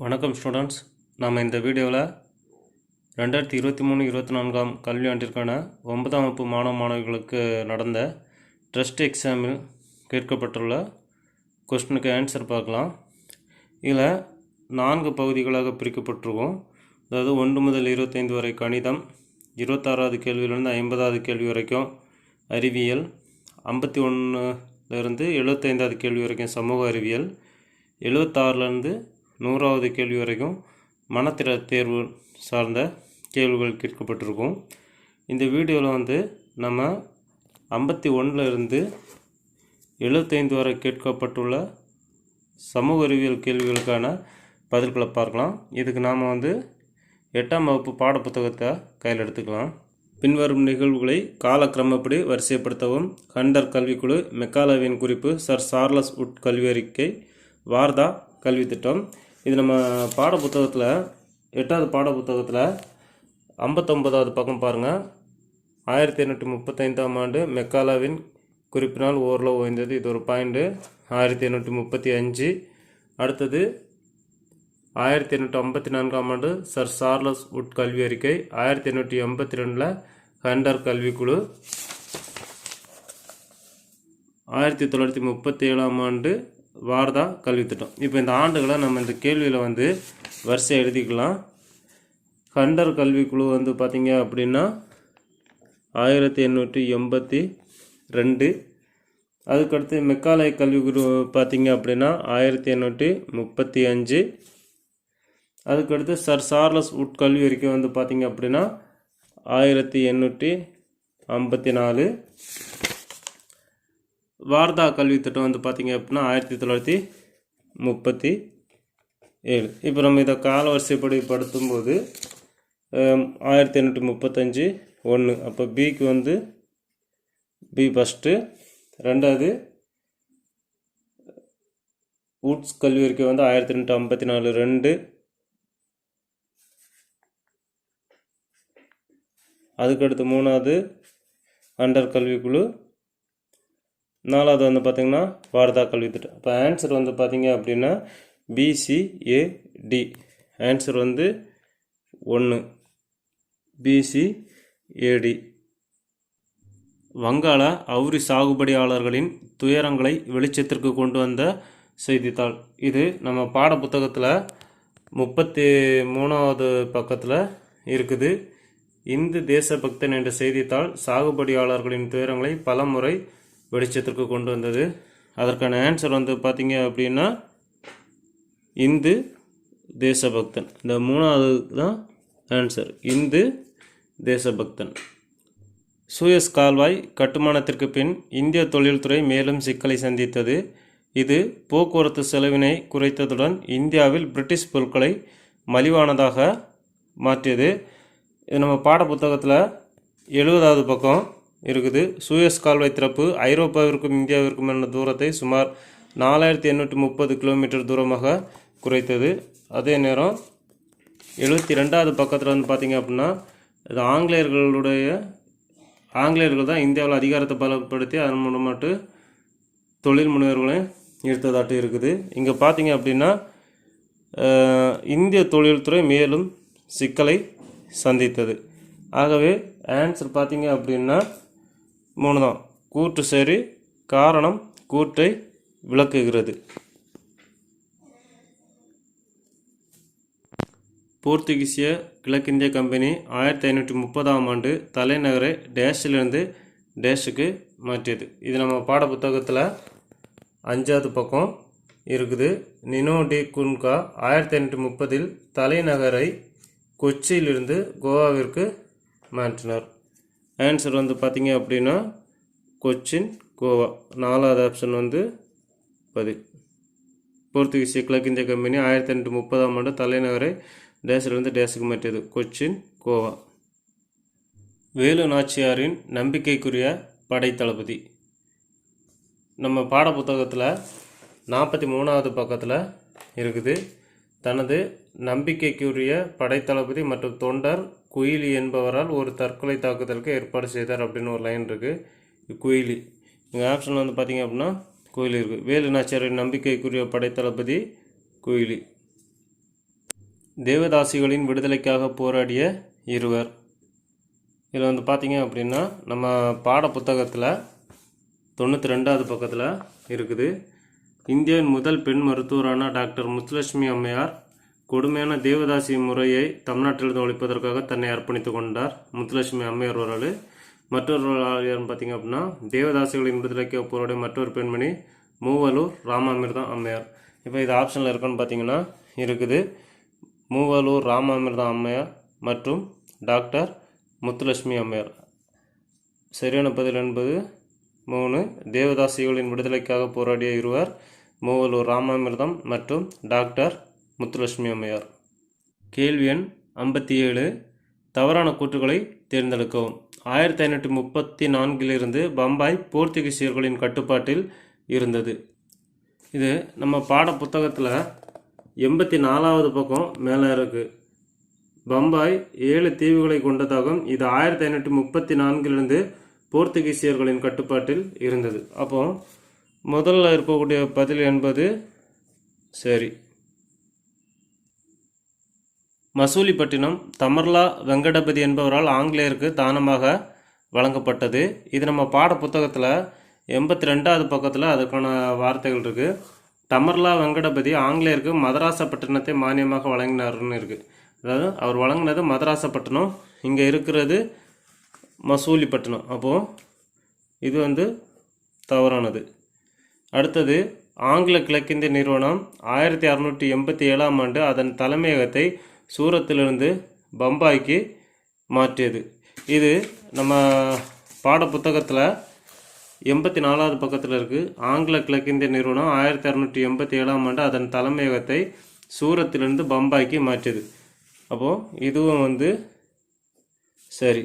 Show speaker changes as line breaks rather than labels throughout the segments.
வணக்கம் ஸ்டூடெண்ட்ஸ். நாம் இந்த வீடியோவில் 2023-24 கல்வியாண்டிற்கான 9ஆம் வகுப்பு மாணவர்களுக்கு நடந்த டெஸ்ட் எக்ஸாமில் கேட்கப்பட்டுள்ள கொஸ்டினுக்கு ஆன்சர் பார்க்கலாம். இதில் 4 பகுதிகளாக பிரிக்கப்பட்டிருக்கும். அதாவது 1 முதல் 25 வரை கணிதம், 26வது கேள்வியிலிருந்து 50வது கேள்வி வரைக்கும் அறிவியல், 51லேருந்து 75வது கேள்வி வரைக்கும் சமூக அறிவியல், 76லேருந்து 100வது கேள்வி வரைக்கும் மனத்திற தேர்வு சார்ந்த கேள்விகள் கேட்கப்பட்டிருக்கும். இந்த வீடியோவில் நம்ம 51லேருந்து 75 வரை கேட்கப்பட்டுள்ள சமூக அறிவியல் கேள்விகளுக்கான பதில்களை பார்க்கலாம். இதுக்கு நாம் 8ஆம் வகுப்பு பாடப்புத்தகத்தை கையில் எடுத்துக்கலாம். பின்வரும் நிகழ்வுகளை காலக்கிரமப்படி வரிசைப்படுத்தவும். ஹண்டர் கல்விக்குழு, மெக்காலவின் குறிப்பு, சர் சார்லஸ் உட் கல்வியறிக்கை, வார்தா கல்வி திட்டம். இது நம்ம பாடப்புத்தகத்தில் 8வது பாடப்புத்தகத்தில் 59வது பக்கம் பாருங்கள். 1835ஆம் ஆண்டு மெக்காலாவின் குறிப்பினால் ஓரளவு ஓய்ந்தது. இது ஒரு பாயிண்ட்டு. 1835. அடுத்தது 1854ஆம் ஆண்டு சர் சார்லஸ் உட் கல்வி அறிக்கை. 1882 ஹண்டர் கல்விக்குழு. 1937ஆம் ஆண்டு வார்தா கல்வி திட்டம். இப்போ இந்த ஆண்டுகளை நம்ம இந்த கேள்வியில் வரிசை எழுதிக்கலாம். ஹண்டர் கல்விக்குழு பார்த்திங்க அப்படின்னா 1882. அதுக்கடுத்து மெக்காலே கல்விக்குழு பார்த்திங்க அப்படின்னா 1835. அதுக்கடுத்து சர் சார்லஸ் உட் கல்வி அறிக்கை பார்த்திங்க அப்படின்னா 1854. வார்தா கல்வி திட்டம் பார்த்திங்க அப்படின்னா 1937. இப்போ நம்ம இதை கால வரிசைப்படி படுத்தும்போது 1835 1. அப்போ பிக்கு பி ஃபஸ்ட்டு. ரெண்டாவது உட்ஸ் கல்வி அறிக்கை 1854 2. அதுக்கடுத்து 3வது ஹண்டர் கல்விக்குழு. 4வது பார்த்திங்கன்னா வார்தா கல்வி திட்டம். இப்போ ஆன்சர் பார்த்திங்க அப்படின்னா பிசிஏடி. ஆன்சர் 1 பிசிஏடி. வங்காள அவுரி சாகுபடியாளர்களின் துயரங்களை வெளிச்சத்திற்கு கொண்டு வந்த செய்தித்தாள். இது நம்ம பாடப்புத்தகத்தில் 33வது பக்கத்தில் இருக்குது. இந்து தேசபக்தன் என்ற செய்தித்தாள் சாகுபடியாளர்களின் துயரங்களை பல முறை வெளிச்சத்திற்கு கொண்டு வந்தது. அதற்கான ஆன்சர் பார்த்திங்க அப்படின்னா இந்து தேசபக்தன். இந்த 3வது தான் ஆன்சர், இந்து தேசபக்தன். சூயஸ் கால்வாய் கட்டுமானத்திற்கு பின் இந்திய தொழில்துறை மேலும் சிக்கலை சந்தித்தது. இது போக்குவரத்து செலவினை குறைத்ததுடன் இந்தியாவில் பிரிட்டிஷ் பொருட்களை மலிவானதாக மாற்றியது. இது நம்ம பாடப்புத்தகத்தில் 70வது பக்கம் இருக்குது. சூயஸ் கால்வாய் திறப்பு ஐரோப்பாவிற்கும் இந்தியாவிற்கும் என்ற தூரத்தை சுமார் 4830 கிலோமீட்டர் தூரமாக குறைத்தது. அதே நேரம் 72வது பக்கத்தில் பார்த்திங்க அப்படின்னா இது ஆங்கிலேயர்கள் தான் இந்தியாவில் அதிகாரத்தை பலப்படுத்தி அதன் மூலமாட்டு தொழில் முனைவர்களையும் ஈர்த்ததாட்டு இருக்குது. இங்கே பார்த்திங்க அப்படின்னா இந்திய தொழில்துறை மேலும் சிக்கலை சந்தித்தது. ஆகவே ஆன்சர் பார்த்திங்க அப்படின்னா 3 தான். கூற்று சரி, காரணம் கூற்றை விளக்குகிறது. போர்த்துகீசிய கிழக்கிந்திய கம்பெனி 1530ஆம் ஆண்டு தலைநகரை டேஷிலிருந்து டேஷுக்கு மாற்றியது. இது நம்ம பாடப்புத்தகத்தில் 5வது பக்கம் இருக்குது. நினோ டி குன்கா 1530 தலைநகரை கொச்சியிலிருந்து கோவாவிற்கு மாற்றினார். ஆன்சர் பார்த்திங்க அப்படின்னா கொச்சின், கோவா. 4வது ஆப்ஷன் பதில். போர்த்துகீசிய கிழக்கிந்திய கம்பெனி 1530ஆம் ஆண்டு தலைநகரை டேஷிலிருந்து டேஷுக்கு மாற்றியது. கொச்சின், கோவா. வேலு நாச்சியாரின் நம்பிக்கைக்குரிய படைத்தளபதி. நம்ம பாடப்புத்தகத்தில் 43வது பக்கத்தில் இருக்குது. தனது நம்பிக்கைக்குரிய படைத்தளபதி மற்றும் தொண்டர் குயிலி என்பவரால் ஒரு தற்கொலை தாக்குதலுக்கு ஏற்பாடு செய்தார் அப்படின்னு ஒரு லைன் இருக்குது. குயிலி. இங்கே ஆப்ஷன் பார்த்திங்க அப்படின்னா குயிலி இருக்குது. வேலு நாச்சியாரின் நம்பிக்கைக்குரிய படைத்தளபதி குயிலி. தேவதாசிகளின் விடுதலைக்காக போராடிய இருவர். இதில் வந்து பார்த்திங்க அப்படின்னா நம்ம பாட புத்தகத்தில் 92வது பக்கத்தில் இருக்குது. இந்தியாவின் முதல் பெண் மருத்துவரான டாக்டர் முத்துலட்சுமி அம்மையார் கொடுமையான தேவதாசி முறையை தமிழ்நாட்டிலிருந்து ஒழிப்பதற்காக தன்னை அர்ப்பணித்து கொண்டார். முத்துலட்சுமி அம்மையார் ஒரு மற்றொரு யாருன்னு பார்த்திங்க அப்படின்னா தேவதாசிகளின் விடுதலைக்கு போராடிய மற்றொரு பெண்மணி மூவலூர் ராமாமிர்தம் அம்மையார். இப்போ இது ஆப்ஷனில் இருக்குன்னு பார்த்தீங்கன்னா இருக்குது மூவலூர் ராமாமிர்தம் அம்மையார் மற்றும் டாக்டர் முத்துலட்சுமி அம்மையார். சரியான பதில் என்பது 3. தேவதாசிகளின் விடுதலைக்காக போராடிய இருவர் மூவலூர் ராமாமிர்தம் மற்றும் டாக்டர் முத்துலட்சுமி அம்மையார். கேள்வி எண் 57. தவறான கூற்றுகளை தேர்ந்தெடுக்கவும். 1534 பம்பாய் போர்த்துகீசியர்களின் கட்டுப்பாட்டில் இருந்தது. இது நம்ம பாட புத்தகத்தில் 84வது பக்கம் மேலே இருக்குது. பம்பாய் 7 தீவுகளை கொண்டதாகும். இது 1534 போர்த்துகீசியர்களின் கட்டுப்பாட்டில் இருந்தது. அப்போ முதல்ல இருக்கக்கூடிய பதில் என்பது சரி. மசூலிப்பட்டினம் தமர்லா வெங்கடபதி என்பவரால் ஆங்கிலேயருக்கு தானமாக வழங்கப்பட்டது. இது நம்ம பாட புத்தகத்தில் 82வது பக்கத்தில் அதுக்கான வார்த்தைகள் இருக்குது. தமர்லா வெங்கடபதி ஆங்கிலேயருக்கு மதராசப்பட்டினத்தை மானியமாக வழங்கினார்னு இருக்குது. அதாவது அவர் வழங்கினது மதராசப்பட்டினம், இங்கே இருக்கிறது மசூலிப்பட்டினம். அப்போது இது வந்து தவறானது. அடுத்தது ஆங்கில கிழக்கிந்திய நிறுவனம் 1687ஆம் ஆண்டு அதன் தலைமையகத்தை சூரத்திலிருந்து பம்பாய்க்கு மாற்றியது. இது நம்ம பாட புத்தகத்தில் 84வது பக்கத்தில் இருக்குது. ஆங்கில கிழக்கிந்திய நிறுவனம் 1687ஆம் ஆண்டு அதன் தலைமையகத்தை சூரத்திலிருந்து பம்பாய்க்கு மாற்றியது. அப்போது இதுவும் வந்து சரி.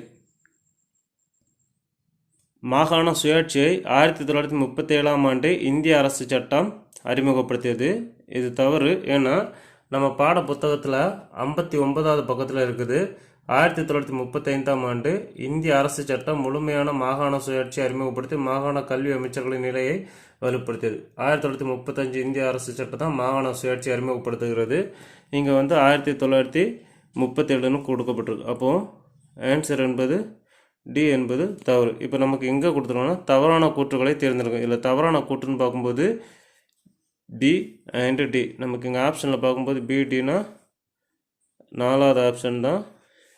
மாகாண சுயாட்சியை 1937ஆம் ஆண்டு இந்திய அரசு சட்டம் அறிமுகப்படுத்தியது. இது தவறு. ஏன்னா நம்ம பாட புத்தகத்தில் 59வது பக்கத்தில் இருக்குது. 1935ஆம் ஆண்டு இந்திய அரசு சட்டம் முழுமையான மாகாண சுயாட்சி அறிமுகப்படுத்தி மாகாண கல்வி அமைச்சர்களின் நிலையை வலுப்படுத்தியது. 1935 இந்திய அரசு சட்டம் தான் மாகாண சுயாட்சி அறிமுகப்படுத்துகிறது. இங்கே வந்து 1937ன்னு கொடுக்கப்பட்டிருக்கு. அப்போது ஆன்சர் என்பது டி என்பது தவறு. இப்போ நமக்கு எங்கே கொடுத்துருவோம்னா தவறான கூற்றுகளை தேர்ந்தெடுக்கும். இதில் தவறான கூற்றுன்னு பார்க்கும்போது பி அண்ட் டி. நமக்கு இங்கே ஆப்ஷனில் பார்க்கும்போது பிடினா 4வது ஆப்ஷன் தான்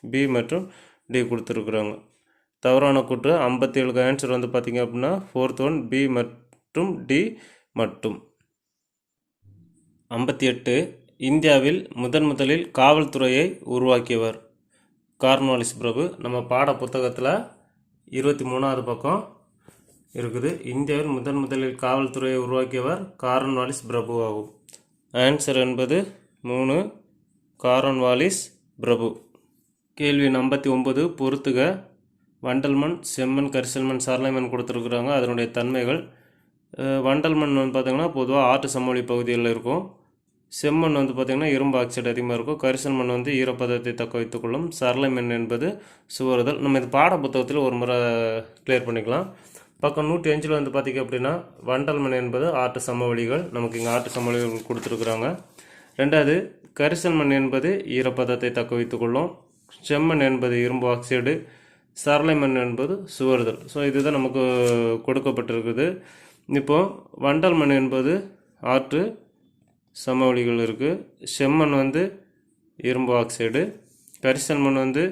பி மற்றும் டி கொடுத்துருக்குறாங்க. தவறான கூற்று 57க்கு ஆன்சர் வந்து பார்த்திங்க அப்படின்னா 4th ஒன் பி மற்றும் டி மட்டும். 58. இந்தியாவில் முதலில் காவல்துறையை உருவாக்கியவர் கார்ன்வாலிஸ் பிரபு. நம்ம பாட புத்தகத்தில் 23வது பக்கம் இருக்குது. இந்தியாவில் முதலில் காவல்துறையை உருவாக்கியவர் கார்ன்வாலிஸ் பிரபு ஆகும். ஆன்சர் என்பது 3 கார்ன்வாலிஸ் பிரபு. கேள்வி 59. பொறுத்துக. வண்டல் மண், செம்மண், கரிசல் மண், சரளை மண் கொடுத்துருக்குறாங்க. அதனுடைய தன்மைகள். வண்டல் மண் வந்து பார்த்திங்கன்னா பொதுவாக ஆற்று சமவெளி பகுதிகளில் இருக்கும். செம்மண் வந்து பார்த்திங்கன்னா இரும்பு ஆக்சைடு அதிகமாக இருக்கும். கரிசல் மண் வந்து ஈரப்பதத்தை தக்க வைத்துக்கொள்ளும். சரளை மண் என்பது சுவறுதல். நம்ம இது பாட புத்தகத்தில் ஒரு முறை கிளியர் பண்ணிக்கலாம். பக்கம் 105 வந்து பார்த்திங்க அப்படின்னா வண்டல் மண் என்பது ஆற்று சமவெளிகள். நமக்கு இங்கே ஆற்று சமவெளிகள் கொடுத்துருக்குறாங்க. 2வது கரிசல் மண் என்பது ஈரப்பதத்தை தக்க வைத்துக்கொள்ளும். செம்மண் என்பது இரும்பு ஆக்சைடு. சரளை மண் என்பது சுவறுதல். ஸோ இதுதான் நமக்கு கொடுக்கப்பட்டிருக்குது. இப்போது வண்டல் மண் என்பது ஆற்று சமவெளிகள் இருக்குது. செம்மண் வந்து இரும்பு ஆக்சைடு. கரிசல் மண் வந்து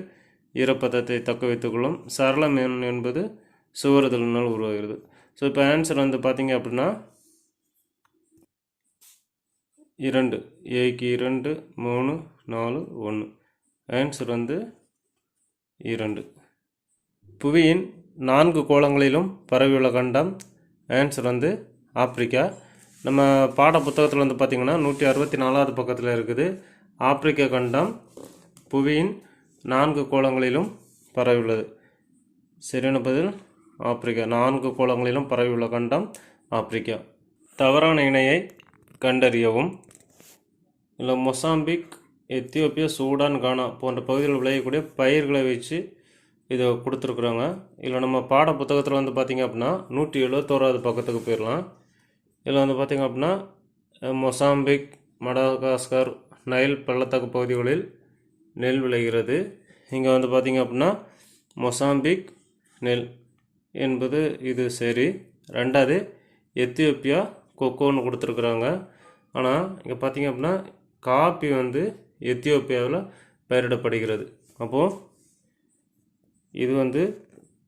ஈரப்பதத்தை தக்க வைத்துக்கொள்ளும். சரள மண் என்பது சுவறுதலினால் உருவாகிறது. ஸோ இப்போ ஆன்சர் வந்து பார்த்திங்க அப்படின்னா 2 ஏக்கு 2 3 4 1. ஆன்சர் வந்து 2. புவியின் 4 கோளங்களிலும் பரவியுள்ள கண்டம். ஆன்சர் வந்து ஆப்பிரிக்கா. நம்ம பாட புத்தகத்தில் வந்து பார்த்திங்கன்னா 164வது பக்கத்தில் இருக்குது. ஆப்பிரிக்க கண்டம் புவியின் 4 கோளங்களிலும் பரவியுள்ளது. சரியான பதில் ஆப்பிரிக்கா. 4 கோளங்களிலும் பரவியுள்ள கண்டம் ஆப்பிரிக்கா. தவறான இணையை கண்டறியவும். இல்லை மொசாம்பிக், எத்தியோப்பியா, சூடான், கானா போன்ற பகுதிகளில் விளையக்கூடிய பயிர்களை வச்சு இதை கொடுத்துருக்குறாங்க. இதில் நம்ம பாட புத்தகத்தில் வந்து பார்த்திங்க அப்படின்னா 171வது பக்கத்துக்கு போயிடலாம். இதில் வந்து பார்த்திங்க அப்படின்னா மொசாம்பிக், மடகாஸ்கர், நைல் பள்ளத்தாக்கு பகுதிகளில் நெல் விளைகிறது. இங்கே வந்து பார்த்திங்க அப்படின்னா மொசாம்பிக் நெல் என்பது இது சரி. ரெண்டாவது எத்தியோப்பியா கொக்கோன்னு கொடுத்துருக்குறாங்க. ஆனால் இங்கே பார்த்திங்க அப்படின்னா காப்பி வந்து எத்தியோப்பியாவில் பயிரிடப்படுகிறது. அப்போது இது வந்து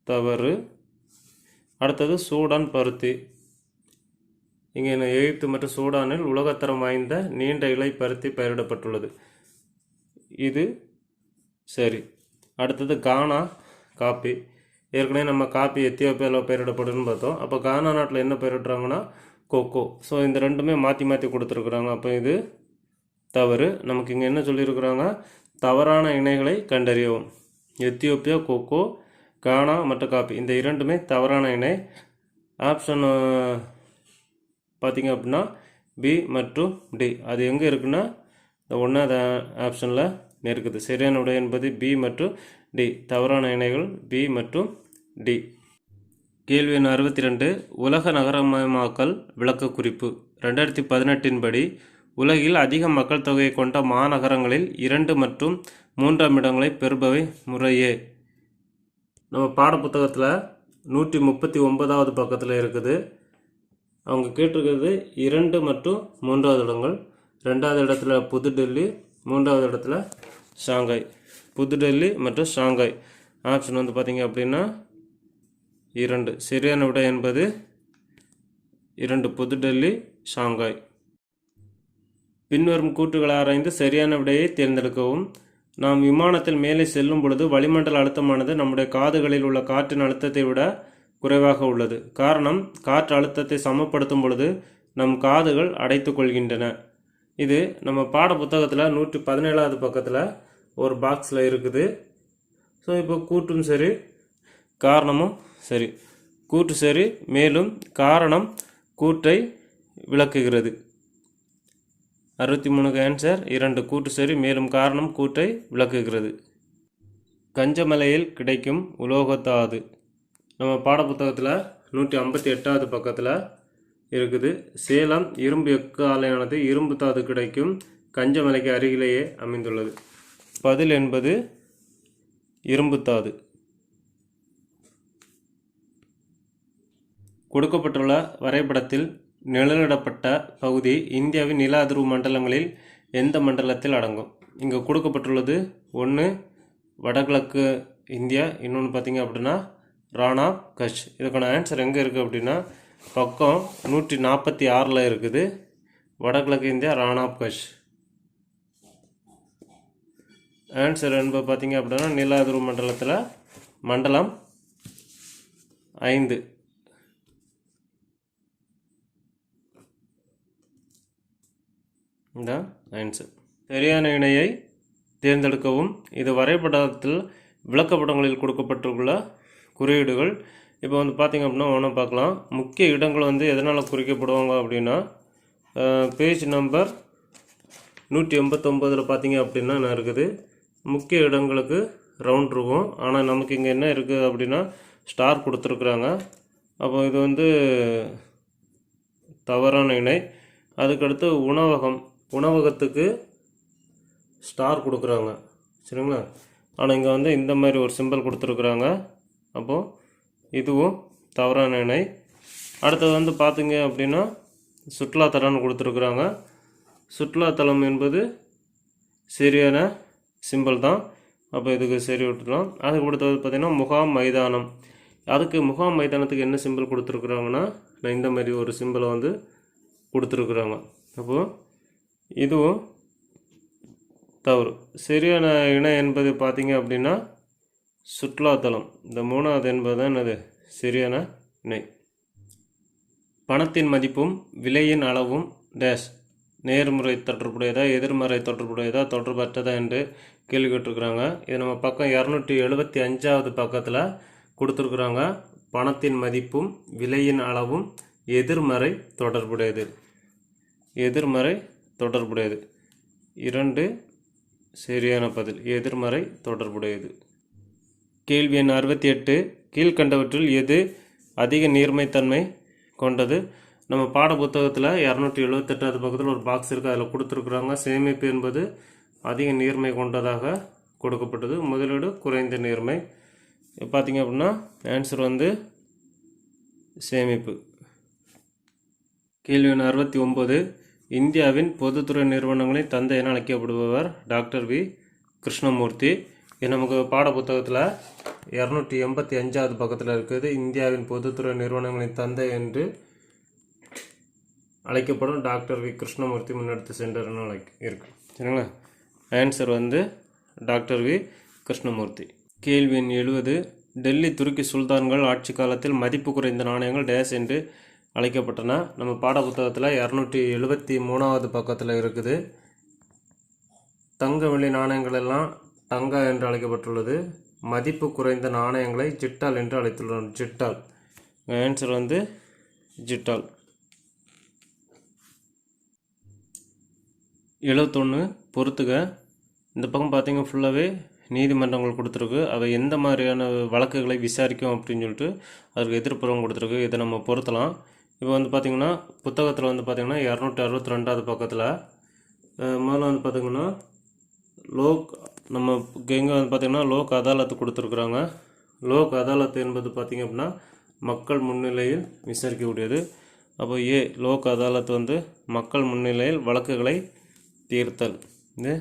தவறு. அடுத்தது சூடான் பருத்தி. இங்கே எகிப்து மற்றும் சூடானில் உலகத்தரம் வாய்ந்த நீண்ட இலை பருத்தி பயிரிடப்பட்டுள்ளது. இது சரி. அடுத்தது கானா காப்பி. ஏற்கனவே நம்ம காப்பி எத்தியோப்பியாவில் பயிரிடப்படுன்னு பார்த்தோம். அப்போ கானா நாட்டில் என்ன பயிரிடுறாங்கன்னா கொக்கோ. ஸோ இந்த ரெண்டுமே மாற்றி மாற்றி கொடுத்துருக்குறாங்க. அப்போ இது தவறு. நமக்கு இங்கே என்ன சொல்லியிருக்கிறாங்க, தவறான இணைகளை கண்டறியவும். எத்தியோப்பியா கொக்கோ, கானா மற்றும் காப்பி இந்த இரண்டுமே தவறான இணை. ஆப்ஷன் பார்த்திங்க அப்படின்னா பி மற்றும் டி. அது எங்கே இருக்குன்னா இந்த ஒன்றாவது ஆப்ஷனில் இருக்குது. சரியான விடை என்பது பி மற்றும் டி. தவறான இணைகள் பி மற்றும் டி. கேள்வி எண் 62. உலக நகரமயமாக்கல் விளக்க குறிப்பு. 2018 படி உலகில் அதிக மக்கள் தொகையை கொண்ட மாநகரங்களில் 2 மற்றும் 3ஆம் இடங்களை பெறுபவை முறையே. நம்ம பாடப்புத்தகத்தில் 139வது பக்கத்தில் இருக்குது. அவங்க கேட்டிருக்கிறது 2 மற்றும் 3ஆவது இடங்கள். 2வது இடத்துல புதுடெல்லி, 3ஆவது இடத்துல ஷாங்காய். புதுடெல்லி மற்றும் ஷாங்காய். ஆப்ஷன் வந்து பார்த்திங்க அப்படின்னா 2. சரியான விடை என்பது 2 புதுடெல்லி ஷாங்காய். பின்வரும் கூற்றுகளை ஆராய்ந்து சரியான விடையை தேர்ந்தெடுக்கவும். நாம் விமானத்தில் மேலே செல்லும் பொழுது வளிமண்டல அழுத்தமானது நம்முடைய காதுகளில் உள்ள காற்றின் அழுத்தத்தை விட குறைவாக உள்ளது. காரணம், காற்று அழுத்தத்தை சமப்படுத்தும் பொழுது நம் காதுகள் அடைத்து கொள்கின்றன. இது நம்ம பாட புத்தகத்தில் 117வது பக்கத்தில் ஒரு பாக்ஸில் இருக்குது. ஸோ இப்போ கூற்றும் சரி, காரணமும் சரி. கூற்று சரி, மேலும் காரணம் கூற்றை விளக்குகிறது. 63க்கு ஆன்சர் 2. கூற்று சரி, மேலும் காரணம் கூற்றை விளக்குகிறது. கஞ்சமலையில் கிடைக்கும் உலோகத்தாது. நம்ம பாடப்புத்தகத்தில் 158வது பக்கத்தில் இருக்குது. சேலம் இரும்பு எஃகு ஆலையானது இரும்பு தாது கிடைக்கும் கஞ்சமலைக்கு அருகிலேயே அமைந்துள்ளது. பதில் என்பது இரும்பு தாது. கொடுக்கப்பட்டுள்ள வரைபடத்தில் நிழலிடப்பட்ட பகுதி இந்தியாவின் நில அதிர்வு மண்டலங்களில் எந்த மண்டலத்தில் அடங்கும்? இங்கே கொடுக்கப்பட்டுள்ளது 1 வடகிழக்கு இந்தியா, இன்னொன்று பார்த்திங்க அப்படின்னா ராணா கட்ச். இதுக்கான ஆன்சர் எங்கே இருக்குது அப்படின்னா பக்கம் 146 இருக்குது. வடகிழக்கு இந்தியா ராணா கட்ச். ஆன்சர் என்பது பார்த்திங்க அப்படின்னா நில அதிர்வு மண்டலத்தில் மண்டலம் 5. இந்த ஆன்சர். சரியான இணையை தேர்ந்தெடுக்கவும். இது வரைபடத்தில் விளக்கப்படங்களில் கொடுக்கப்பட்டுள்ள குறியீடுகள். இப்போ வந்து பார்த்திங்க அப்படின்னா ஒன்று பார்க்கலாம். முக்கிய இடங்கள் வந்து எதனால் குறிக்கப்படுவாங்க அப்படின்னா பேஜ் நம்பர் 189 பார்த்திங்க அப்படின்னா என்ன இருக்குது, முக்கிய இடங்களுக்கு ரவுண்ட் இருக்கும். ஆனால் நமக்கு இங்கே என்ன இருக்குது அப்படின்னா ஸ்டார் கொடுத்துருக்குறாங்க. அப்போ இது வந்து தவறான இணை. அதுக்கடுத்து உணவகத்துக்கு ஸ்டார் கொடுக்குறாங்க, சரிங்களா. ஆனால் இங்கே வந்து இந்த மாதிரி ஒரு சிம்பிள் கொடுத்துருக்குறாங்க. அப்போது இதுவும் தவறான இணை. அடுத்தது வந்து பார்த்திங்க அப்படின்னா சுற்றுலாத்தலம்னு கொடுத்துருக்குறாங்க. சுற்றுலாத்தலம் என்பது சரியான சிம்பிள் தான். அப்போ இதுக்கு சரி விட்டுலாம். அதுக்கு அடுத்தது பார்த்திங்கன்னா முகாம் மைதானம். அதுக்கு முகாம் மைதானத்துக்கு என்ன சிம்பிள் கொடுத்துருக்குறாங்கன்னா இந்த மாதிரி ஒரு சிம்பிளை வந்து கொடுத்துருக்குறாங்க. அப்போது இதுவும் தவறு. சரியான இணை என்பது பார்த்திங்க அப்படின்னா சுற்றுலாத்தலம். இந்த 3வது என்பது தான் என்னது சரியான இணை. பணத்தின் மதிப்பும் விலையின் அளவும் டேஷ் நேர்முறை தொடர்புடையதா எதிர்மறை தொடர்புடையதா தொடர்பற்றதா என்று கேள்வி கேட்டிருக்கிறாங்க. இது நம்ம பக்கம் 275வது பக்கத்தில் கொடுத்துருக்குறாங்க. பணத்தின் மதிப்பும் விலையின் அளவும் எதிர்மறை தொடர்புடையது. எதிர்மறை தொடர்புடையது. 2 சரியான பதில், எதிர்மறை தொடர்புடையது. கேள்வி எண் 68. கீழ்கண்டவற்றில் எது அதிக நீர்மைத்தன்மை கொண்டது? நம்ம பாட புத்தகத்தில் 278வது பக்கத்தில் ஒரு பாக்ஸ் இருக்குது, அதில் கொடுத்துருக்குறாங்க. சேமிப்பு என்பது அதிக நீர்மை கொண்டதாக கொடுக்கப்பட்டது, முதலீடு குறைந்த நீர்மை. பார்த்தீங்க அப்படின்னா ஆன்சர் வந்து சேமிப்பு. கேள்வி எண் 69. இந்தியாவின் பொதுத்துறை நிறுவனங்களின் தந்தை என அழைக்கப்படுபவர் டாக்டர் வி கிருஷ்ணமூர்த்தி. இது நமக்கு பாட புத்தகத்தில் 285வது பக்கத்தில் இருக்குது. இந்தியாவின் பொதுத்துறை நிறுவனங்களின் தந்தை என்று அழைக்கப்படும் டாக்டர் வி கிருஷ்ணமூர்த்தி முன்னெடுத்து சென்றார்னு இருக்கு. சரிங்களா? ஆன்சர் வந்து டாக்டர் வி கிருஷ்ணமூர்த்தி. கேள்வி எண் 70. டெல்லி துருக்கி சுல்தான்கள் ஆட்சி காலத்தில் மதிப்பு குறைந்த நாணயங்கள் டேஸ் என்று அழைக்கப்பட்டன. நம்ம பாட புத்தகத்தில் 273வது பக்கத்தில் இருக்குது. தங்க வெள்ளி நாணயங்கள் எல்லாம் டங்கா என்று அழைக்கப்பட்டுள்ளது. மதிப்பு குறைந்த நாணயங்களை ஜிட்டால் என்று அழைத்துள்ளனர். ஜிட்டால். ஆன்சர் வந்து ஜிட்டால். 71. பொறுத்துக. இந்த பக்கம் பார்த்தீங்க ஃபுல்லாகவே நீதிமன்றங்கள் கொடுத்துருக்கு. அவை எந்த மாதிரியான வழக்குகளை விசாரிக்கும் அப்படின்னு சொல்லிட்டு அதுக்கு எதிர்ப்புறம் கொடுத்துருக்கு. இதை நம்ம பொருத்தலாம். இப்போ வந்து பார்த்திங்கன்னா புத்தகத்தில் வந்து பார்த்திங்கன்னா 262வது பக்கத்தில் முதல்ல வந்து பார்த்திங்கன்னா நம்ம எங்கே வந்து பார்த்திங்கன்னா லோக் அதாலத்து கொடுத்துருக்குறாங்க. லோக் அதாலத் என்பது பார்த்திங்க அப்படின்னா மக்கள் முன்னிலையில் விசாரிக்கக்கூடியது. அப்போ லோக் அதாலத் வந்து மக்கள் முன்னிலையில் வழக்குகளை தீர்த்தல். இது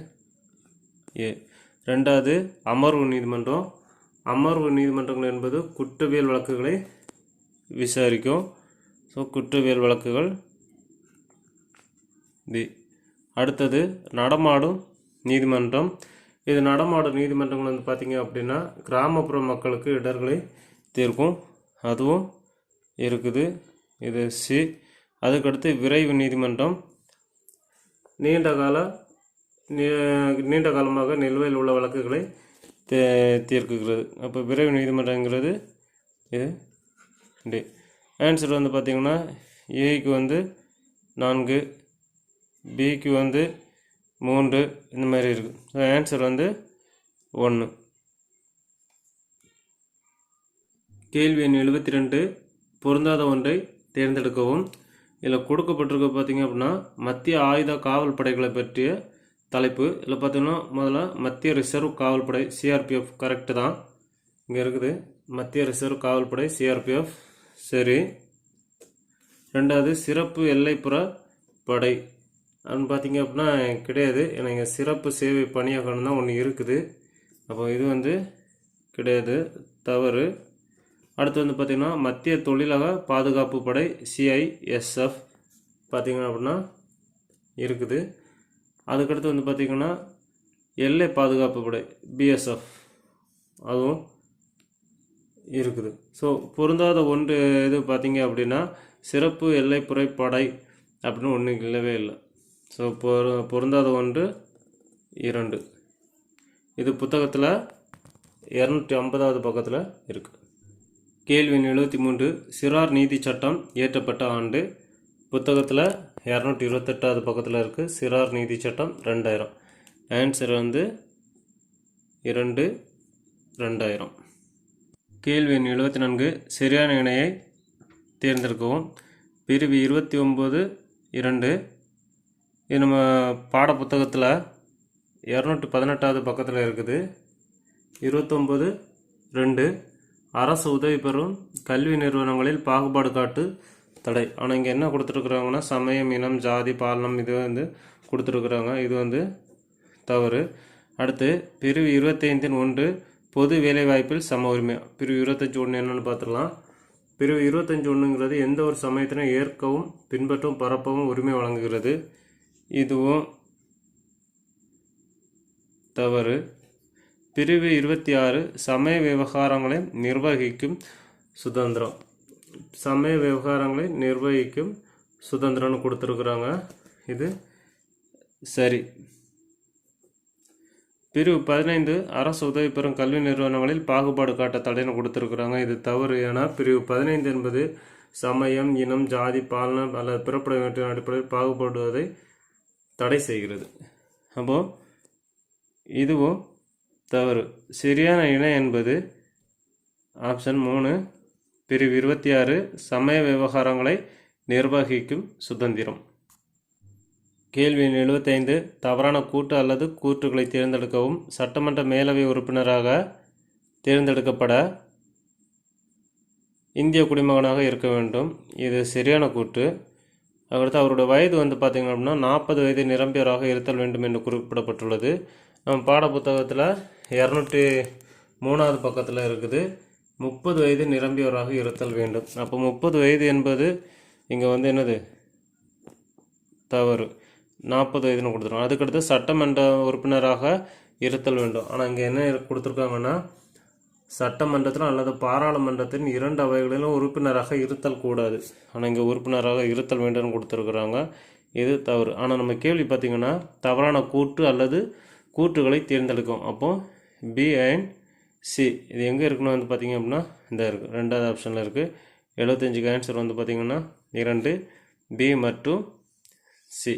ரெண்டாவது அமர்வு நீதிமன்றம். அமர்வு நீதிமன்றங்கள் என்பது குற்றவியல் வழக்குகளை விசாரிக்கும். ஸோ குற்றவியல் வழக்குகள். அடுத்தது நடமாடும் நீதிமன்றம். இது நடமாடும் நீதிமன்றங்கள் வந்து பார்த்திங்க அப்படின்னா கிராமப்புற மக்களுக்கு இடர்களை தீர்க்கும், அதுவும் இருக்குது. இது சி. அதுக்கடுத்து விரைவு நீதிமன்றம். நீண்ட காலமாக நிலுவையில் உள்ள வழக்குகளை தீர்க்குகிறது. அப்போ விரைவு நீதிமன்றங்கிறது இது டி. ஆன்சர் வந்து பார்த்திங்கன்னா ஏக்கு வந்து 4, பிக்கு வந்து 3, இந்த மாதிரி இருக்குது. ஸோ ஆன்சர் வந்து 1. கேள்வி எண் 72. பொருந்தாத ஒன்றை தேர்ந்தெடுக்கவும். இதில் கொடுக்கப்பட்டிருக்க பார்த்திங்க அப்படின்னா மத்திய ஆயுத காவல் படைகளை பற்றிய தலைப்பு. இதில் பார்த்திங்கன்னா முதல்ல மத்திய ரிசர்வ் காவல் படை சிஆர்பிஎஃப் கரெக்டு தான். இங்கே இருக்குது மத்திய ரிசர்வ் காவல் படை சிஆர்பிஎஃப். சரி. ரெண்டாவது சிறப்பு எல்லைப்புற படை அப்படின்னு பார்த்திங்க அப்படின்னா கிடையாது. ஏன்னா இங்கே சிறப்பு சேவை பணியகம் தான் ஒன்று இருக்குது. அப்போ இது வந்து கிடையாது, தவறு. அடுத்து வந்து பார்த்திங்கன்னா மத்திய தொழிலக பாதுகாப்பு படை சிஐஎஸ்எஃப் பார்த்திங்கன்னா அப்படின்னா இருக்குது. அதுக்கடுத்து வந்து பார்த்திங்கன்னா எல்லை பாதுகாப்பு படை பிஎஸ்எஃப் அதுவும் இருக்குது. ஸோ பொருந்தாத ஒன்று இது பார்த்திங்க அப்படின்னா சிறப்பு எல்லைப்புற படை அப்படின்னு ஒன்று இல்லவே இல்லை. ஸோ பொருந்தாத ஒன்று 2. இது புத்தகத்தில் 250வது பக்கத்தில் இருக்குது. கேள்வி 73. சிறார் நீதி சட்டம் இயற்றப்பட்ட ஆண்டு. புத்தகத்தில் 228வது பக்கத்தில் இருக்குது. சிறார் நீதி சட்டம் 2000. ஆன்சர் வந்து 2, 2000. கேள்வி 74. சரியான இணையை தேர்ந்தெடுக்கவும். பிரிவு 29(2). இது நம்ம பாட புத்தகத்தில் 218வது பக்கத்தில் இருக்குது. 29(2). அரசு உதவி பெறும் கல்வி நிறுவனங்களில் பாகுபாடு காட்டு தடை. ஆனால் இங்கே என்ன கொடுத்துருக்குறாங்கன்னா சமயம், இனம், ஜாதி, பாலினம் இது வந்து கொடுத்துருக்குறாங்க. இது வந்து தவறு. அடுத்து பிரிவு 25(1). பொது வேலைவாய்ப்பில் சம உரிமை. பிரிவு 25(1) என்னென்னு பார்த்துடலாம். பிரிவு 25(1)ங்கிறது எந்த ஒரு சமயத்திலும் ஏற்கவும் பின்பற்றவும் பரப்பவும் உரிமை வழங்குகிறது. இதுவும் தவறு. பிரிவு 26. சமய விவகாரங்களை நிர்வகிக்கும் சுதந்திரம். சமய விவகாரங்களை நிர்வகிக்கும் சுதந்திரம்னு கொடுத்துருக்குறாங்க. இது சரி. பிரிவு 15. அரசு உதவி பெறும் கல்வி நிறுவனங்களில் பாகுபாடு காட்ட தடைன்னு கொடுத்துருக்குறாங்க. இது தவறு. ஏன்னா பிரிவு 15 என்பது சமயம், இனம், ஜாதி, பாலினம் அல்லது பிறப்புரிமையின் அடிப்படையில் பாகுபடுவதை தடை செய்கிறது. அப்போது இதுவும் தவறு. சரியான இணை என்பது ஆப்ஷன் 3. பிரிவு 26. சமய விவகாரங்களை நிர்வகிக்கும் சுதந்திரம். கேள்வி எண் 75. தவறான கூட்டு அல்லது கூற்றுகளை தேர்ந்தெடுக்கவும். சட்டமன்ற மேலவை உறுப்பினராக தேர்ந்தெடுக்கப்பட இந்திய குடிமகனாக இருக்க வேண்டும். இது சரியான கூற்று. அடுத்து அவருடைய வயது பார்த்திங்க அப்படின்னா 40 வயது நிரம்பியவராக இருத்தல் வேண்டும் என்று குறிப்பிடப்பட்டுள்ளது. நம்ம பாடப்புத்தகத்தில் 203வது பக்கத்தில் இருக்குது. 30 வயது நிரம்பியவராக இருத்தல் வேண்டும். அப்போ 30 வயது என்பது இங்கே என்னது தவறு. 40 வயதுன்னு கொடுத்துருவோம். அதுக்கடுத்து சட்டமன்ற உறுப்பினராக இருத்தல் வேண்டும். ஆனால் இங்கே என்ன கொடுத்துருக்காங்கன்னா சட்டமன்றத்திலும் அல்லது பாராளுமன்றத்தின் 2 அவைகளிலும் உறுப்பினராக இருத்தல் கூடாது. ஆனால் இங்கே உறுப்பினராக இருத்தல் வேண்டும்னு கொடுத்துருக்குறாங்க. இது தவறு. ஆனால் நம்ம கேள்வி பார்த்திங்கன்னா தவறான கூற்று அல்லது கூற்றுகளை தேர்ந்தெடுக்கும். அப்போது பி அண்ட் சி இது எங்கே இருக்குன்னு பார்த்திங்க அப்படின்னா இந்த இருக்குது 2வது ஆப்ஷனில் இருக்குது. 75க்கு ஆன்சர் பார்த்திங்கன்னா 2 பி மற்றும் சி.